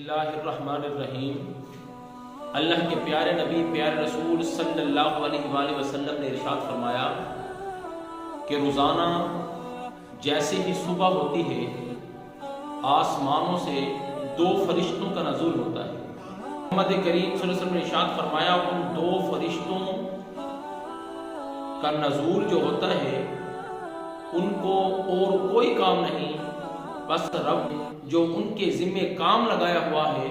اللہ الرحمن الرحیم۔ اللہ کے پیارے نبی پیارے رسول صلی اللہ علیہ وآلہ وسلم نے ارشاد فرمایا کہ روزانہ جیسے ہی صبح ہوتی ہے آسمانوں سے دو فرشتوں کا نزول ہوتا ہے۔ محمد کریم صلی اللہ علیہ وسلم نے ارشاد فرمایا ان دو فرشتوں کا نزول جو ہوتا ہے ان کو اور کوئی کام نہیں، بس رب جو ان کے ذمہ کام لگایا ہوا ہے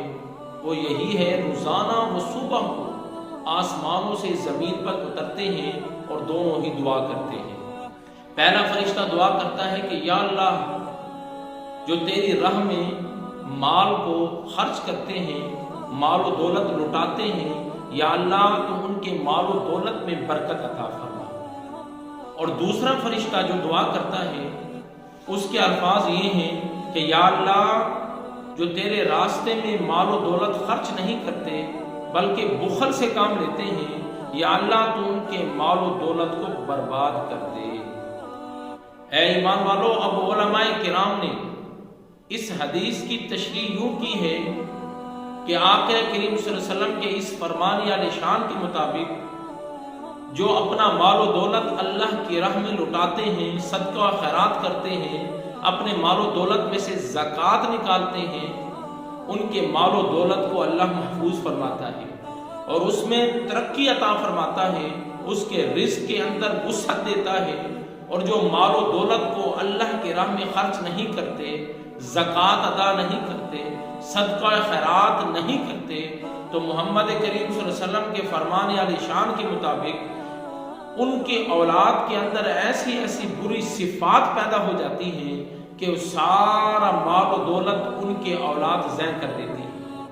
وہ یہی ہے، روزانہ وہ صبح کو آسمانوں سے زمین پر اترتے ہیں اور دونوں ہی دعا کرتے ہیں۔ پہلا فرشتہ دعا کرتا ہے کہ یا اللہ جو تیری راہ میں مال کو خرچ کرتے ہیں، مال و دولت لٹاتے ہیں، یا اللہ تو ان کے مال و دولت میں برکت عطا فرما۔ اور دوسرا فرشتہ جو دعا کرتا ہے اس کے الفاظ یہ ہیں کہ یا اللہ جو تیرے راستے میں مال و دولت خرچ نہیں کرتے بلکہ بخل سے کام لیتے ہیں، یا اللہ تو ان کے مال و دولت کو برباد کر دے۔ اے ایمان والو، اب علماء کرام نے اس حدیث کی تشریح یوں کی ہے کہ آقا کریم صلی اللہ علیہ وسلم کے اس فرمان عالی شان کے مطابق جو اپنا مال و دولت اللہ کی راہ میں لٹاتے ہیں، صدقہ و خیرات کرتے ہیں، اپنے مال و دولت میں سے زکوٰۃ نکالتے ہیں، ان کے مال و دولت کو اللہ محفوظ فرماتا ہے اور اس میں ترقی عطا فرماتا ہے، اس کے رزق کے اندر وسعت دیتا ہے۔ اور جو مال و دولت کو اللہ کی راہ میں خرچ نہیں کرتے، زکوٰۃ ادا نہیں کرتے، صدقہ خیرات نہیں کرتے، تو محمد کریم صلی اللہ علیہ وسلم کے فرمان عالی شان کے مطابق ان کے اولاد کے اندر ایسی ایسی بری صفات پیدا ہو جاتی ہیں کہ سارا مال و دولت ان کے اولاد ضائع کر دیتی ہے،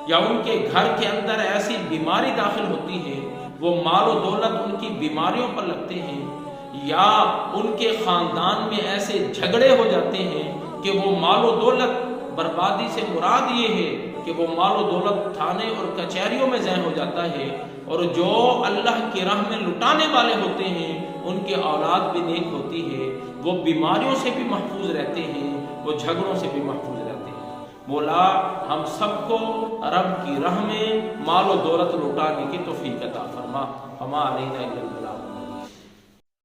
یا ان کے گھر کے اندر ایسی بیماری داخل ہوتی ہے وہ مال و دولت ان کی بیماریوں پر لگتے ہیں، یا ان کے خاندان میں ایسے جھگڑے ہو جاتے ہیں کہ وہ مال و دولت، بربادی سے مراد یہ ہے کہ وہ مال و دولت تھانے اور کچہریوں میں ضائع ہو جاتا ہے، اور جو اللہ کی راہ میں لٹانے والے ہوتے ہیں ان کے اولاد بھی نیک ہوتی ہے، وہ بیماریوں سے بھی محفوظ رہتے ہیں، وہ جھگڑوں سے بھی محفوظ رہتے ہیں۔ مولا ہم سب کو رب کی راہ میں مال و دولت لٹانے کی توفیق عطا فرما۔ ہمارے